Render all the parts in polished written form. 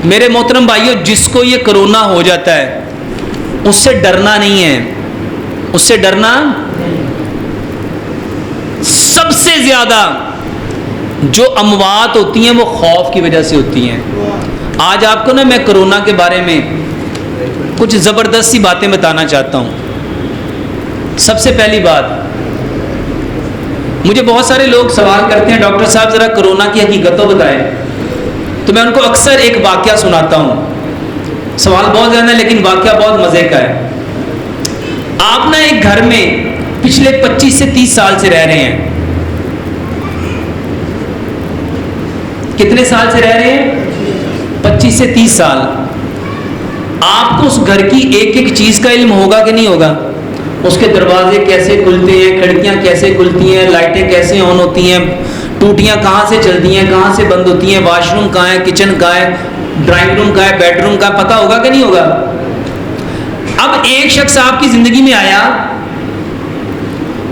میرے محترم بھائیوں، جس کو یہ کرونا ہو جاتا ہے اس سے ڈرنا نہیں ہے، اس سے ڈرنا سب سے زیادہ جو اموات ہوتی ہیں وہ خوف کی وجہ سے ہوتی ہیں۔ آج آپ کو نا میں کرونا کے بارے میں کچھ زبردست سی باتیں بتانا چاہتا ہوں۔ سب سے پہلی بات، مجھے بہت سارے لوگ سوال کرتے ہیں ڈاکٹر صاحب ذرا کرونا کی حقیقت تو بتائیں، تو میں ان کو اکثر ایک واقعہ سناتا ہوں۔ سوال بہت زیادہ ہے لیکن واقعہ بہت مزے کا ہے۔ آپ نا ایک گھر میں پچھلے 25 سے 30 سال سے رہ رہے ہیں۔ کتنے سال سے رہ رہے ہیں؟ 25 سے 30 سال۔ آپ کو اس گھر کی ایک ایک چیز کا علم ہوگا کہ نہیں ہوگا؟ اس کے دروازے کیسے کھلتے ہیں، کھڑکیاں کیسے کھلتی ہیں، لائٹیں کیسے آن ہوتی ہیں، ٹوٹیاں کہاں سے چلتی ہیں، کہاں سے بند ہوتی ہیں، واش روم کہاں ہے، کچن کہاں ہے، ڈرائنگ روم کہاں ہے، بیڈ روم کہاں ہے، پتہ ہوگا کہ نہیں ہوگا؟ اب ایک شخص آپ کی زندگی میں آیا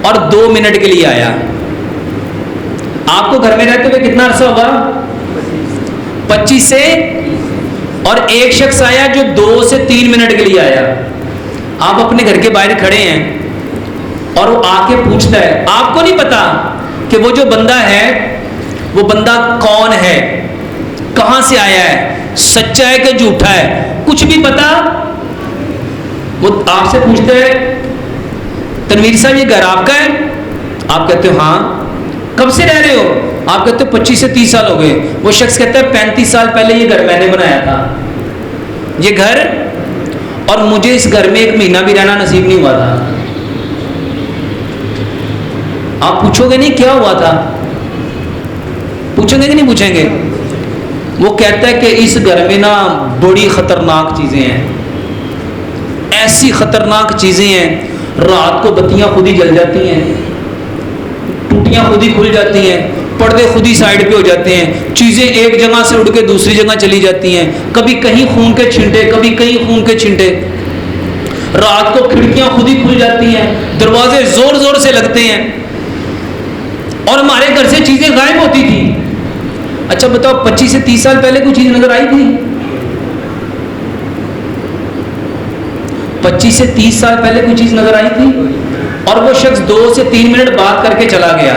اور 2 منٹ کے لیے آیا۔ آپ کو گھر میں رہتے ہوئے کتنا عرصہ ہوگا؟ 25 سے، اور ایک شخص آیا جو 2 سے 3 منٹ کے لیے آیا۔ آپ اپنے گھر کے باہر کھڑے ہیں اور وہ آ کے پوچھتا ہے، آپ کو نہیں پتا کہ وہ جو بندہ ہے وہ بندہ کون ہے، کہاں سے آیا ہے، سچا ہے کہ جھوٹا ہے، کچھ بھی پتا؟ وہ آپ سے پوچھتا ہے تنویر صاحب یہ گھر آپ کا ہے؟ آپ کہتے ہو ہاں۔ کب سے رہ رہے ہو؟ آپ کہتے ہو 25 سے 30 سال ہو گئے۔ وہ شخص کہتا ہے 35 سال پہلے یہ گھر میں نے بنایا تھا، یہ گھر، اور مجھے اس گھر میں 1 مہینہ بھی رہنا نصیب نہیں ہوا تھا۔ آپ پوچھو گے نہیں کیا ہوا تھا؟ پوچھیں گے کہ نہیں پوچھیں گے؟ وہ کہتا ہے کہ اس گھر میں نا بڑی خطرناک چیزیں ہیں، ایسی خطرناک چیزیں ہیں، رات کو بتیاں خود ہی جل جاتی ہیں، ٹوٹیاں خود ہی کھل جاتی ہیں، پردے خود ہی سائڈ پہ ہو جاتے ہیں، چیزیں ایک جگہ سے اڑ کے دوسری جگہ چلی جاتی ہیں، کبھی کہیں خون کے چھینٹے، کبھی کہیں خون کے چھینٹے، رات کو کھڑکیاں خود ہی کھل جاتی ہیں، دروازے زور زور سے لگتے ہیں، اور ہمارے گھر سے چیزیں غائب ہوتی تھی۔ اچھا بتاؤ 25 سے 30 سال پہلے کوئی چیز نظر آئی تھی؟ 25 سے 30 سال پہلے کوئی چیز نظر آئی تھی؟ اور وہ شخص 2 سے 3 منٹ بات کر کے چلا گیا۔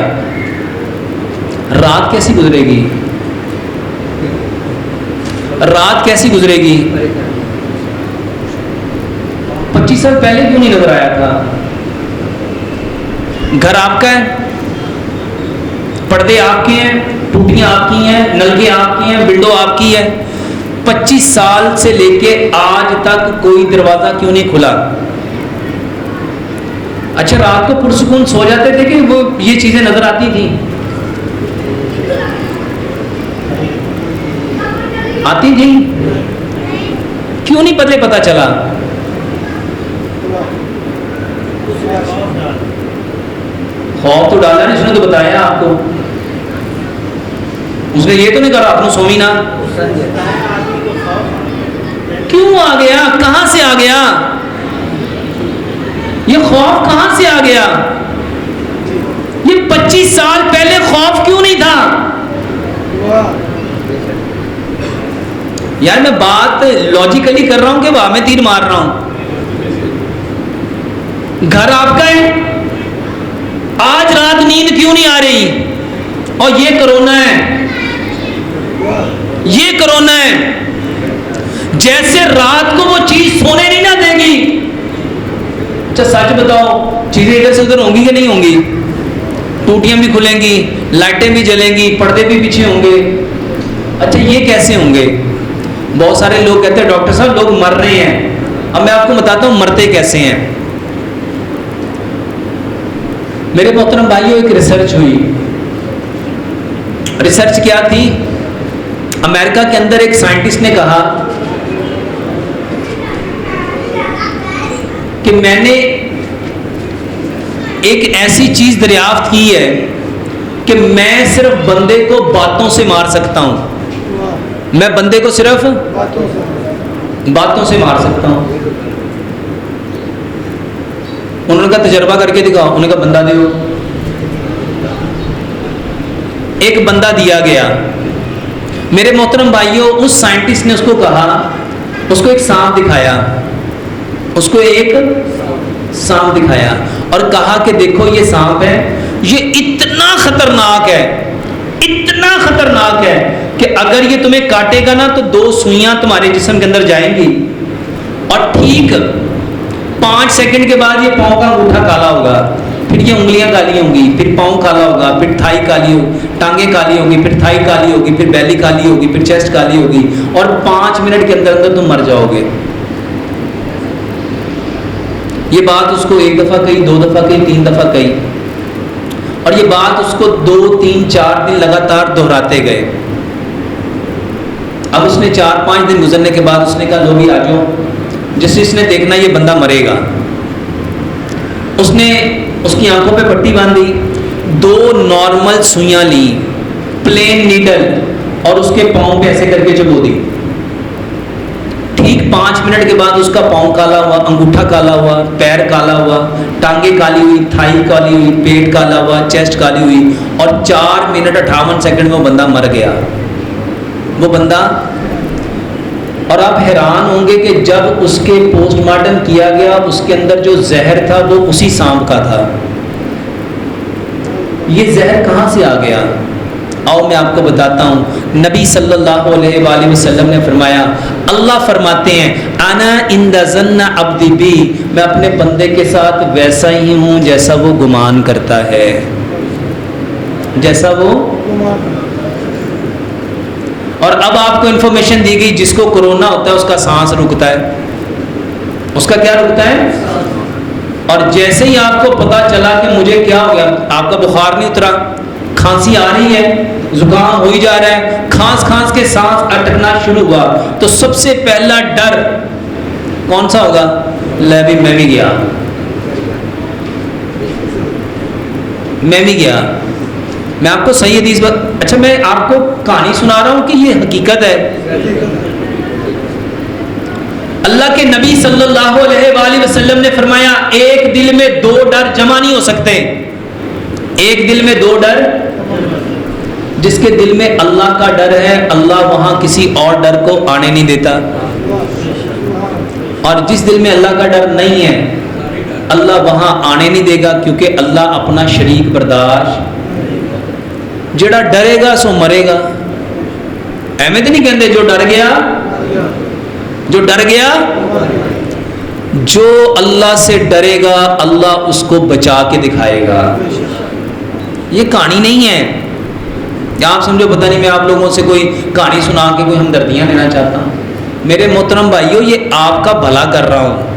رات کیسی گزرے گی؟ رات کیسی گزرے گی؟ 25 سال پہلے کیوں نہیں نظر آیا تھا؟ گھر آپ کا ہے، پردے آپ کے ہیں، ٹوٹیاں آپ کی ہیں، نلکے آپ کی ہیں، ونڈو آپ کی ہے، 25 سال سے لے کے آج تک کوئی دروازہ کیوں نہیں کھلا؟ اچھا رات کو پرسکون سو جاتے تھے کہ وہ یہ چیزیں نظر آتی تھی؟ آتی تھی؟ کیوں نہیں پتہ چلا؟ خوف تو ڈالا نہیں، اس نے تو بتایا آپ کو، اس نے یہ تو نہیں کہا آپ نے سوئی نا۔ کیوں آ گیا؟ کہاں سے آ گیا یہ خوف؟ کہاں سے آ گیا یہ 25 سال پہلے خوف کیوں نہیں تھا؟ یار میں بات لاجیکلی کر رہا ہوں کہ واہ میں تیر مار رہا ہوں۔ گھر آپ کا ہے، آج رات نیند کیوں نہیں آ رہی؟ اور یہ کرونا ہے، یہ کرونا ہے۔ جیسے رات کو وہ چیز سونے نہیں نہ دے گی۔ اچھا سچ بتاؤ چیزیں ادھر سے ادھر ہوں گی کہ نہیں ہوں گی؟ ٹوٹیاں بھی کھلیں گی، لائٹیں بھی جلیں گی، پردے بھی پیچھے ہوں گے۔ اچھا یہ کیسے ہوں گے؟ بہت سارے لوگ کہتے ہیں ڈاکٹر صاحب لوگ مر رہے ہیں۔ اب میں آپ کو بتاتا ہوں مرتے کیسے ہیں۔ میرے محترم بھائیوں ایک ریسرچ ہوئی۔ ریسرچ کیا تھی؟ امریکہ کے اندر ایک سائنٹسٹ نے کہا کہ میں نے ایک ایسی چیز دریافت کی ہے کہ میں صرف بندے کو باتوں سے مار سکتا ہوں، میں بندے کو صرف باتوں سے مار سکتا ہوں۔ انہوں نے کہا تجربہ کر کے دکھاؤ، انہوں نے کہا بندہ دیو۔ ایک بندہ دیا گیا، میرے محترم بھائیوں، اس سائنٹسٹ نے اس کو کہا، اس کو ایک سانپ دکھایا، اس کو ایک سانپ دکھایا اور کہا کہ دیکھو یہ سانپ ہے، یہ اتنا خطرناک ہے، اتنا خطرناک ہے کہ اگر یہ تمہیں کاٹے گا نا تو 2 سوئیاں تمہارے جسم کے اندر جائیں گی اور ٹھیک 5 سیکنڈ کے بعد یہ پاؤں کا انگوٹھا کالا ہوگا، پھر یہ انگلیاں کالی ہوں گی، پھر پاؤں کالا ہوگا، پھر تھائی کالی ہوگی، ٹانگیں کالی ہوگی، پھر تھائی کالی ہوگی، پھر بیلی کالی ہوگی، پھر چیسٹ کالی ہوگی اور 5 منٹ کے اندر اندر تم مر جاؤ گے۔ یہ بات اس کو 1 دفعہ کہی، 2 دفعہ کہی، 3 دفعہ کہی اور یہ بات اس کو 2 3 4 دن لگاتار دہراتے گئے۔ اب اس نے 4 5 دن گزرنے کے بعد اس نے کہا لوگ آ جاؤ، جس نے دیکھنا یہ بندہ مرے گا۔ اس نے اس کی آنکھوں پہ پٹی باندھی، 2 نارمل سوئیاں لی، پلین نیڈل، اور اس کے پاؤں پہ ایسے کر کے چبو دی۔ ٹھیک 5 منٹ کے بعد اس کا پاؤں کالا ہوا، انگوٹھا کالا ہوا، پیر کالا ہوا، ٹانگیں کالی ہوئی، تھائی کالی ہوئی، پیٹ کالا ہوا، چیسٹ کالی ہوئی اور 4 منٹ 58 سیکنڈ میں وہ بندہ مر گیا، وہ بندہ۔ اور آپ حیران ہوں گے کہ جب اس کے پوسٹ مارٹم کیا گیا، اس کے اندر جو زہر تھا وہ اسی سانپ کا تھا۔ یہ زہر کہاں سے آ گیا؟ آؤ میں آپ کو بتاتا ہوں۔ نبی صلی اللہ علیہ وآلہ وسلم نے فرمایا، اللہ فرماتے ہیں انا عند ظن عبدی بی، میں اپنے بندے کے ساتھ ویسا ہی ہوں جیسا وہ گمان کرتا ہے، جیسا وہ۔ اور اب آپ کو انفارمیشن دی گئی، جس کو کرونا ہوتا ہے اس کا سانس رکتا ہے، اس کا کیا رکتا ہے؟ اور جیسے ہی آپ کو پتا چلا کہ مجھے کیا ہو گیا، آپ کا بخار نہیں اترا، کھانسی آ رہی ہے، زکام ہو ہی جا رہا ہے، کھانس کے سانس اٹکنا شروع ہوا، تو سب سے پہلا ڈر کون سا ہوگا؟ میں بھی گیا، میں بھی گیا۔ میں آپ کو صحیح حدیث اچھا میں آپ کو کہانی سنا رہا ہوں کہ یہ حقیقت ہے۔ اللہ کے نبی صلی اللہ علیہ وآلہ وسلم نے فرمایا ایک دل میں 2 ڈر جمع نہیں ہو سکتے، ایک دل میں 2 ڈر۔ جس کے دل میں اللہ کا ڈر ہے، اللہ وہاں کسی اور ڈر کو آنے نہیں دیتا، اور جس دل میں اللہ کا ڈر نہیں ہے اللہ وہاں آنے نہیں دے گا، کیونکہ اللہ اپنا شریک برداشت۔ جڑا ڈرے گا سو مرے گا، احمد نہیں کہتے جو ڈر گیا، جو ڈر گیا، جو اللہ سے ڈرے گا اللہ اس کو بچا کے دکھائے گا۔ یہ کہانی نہیں ہے، آپ سمجھو پتہ نہیں میں آپ لوگوں سے کوئی کہانی سنا کے کوئی ہمدردیاں لینا چاہتا ہوں۔ میرے محترم بھائیوں، یہ آپ کا بھلا کر رہا ہوں،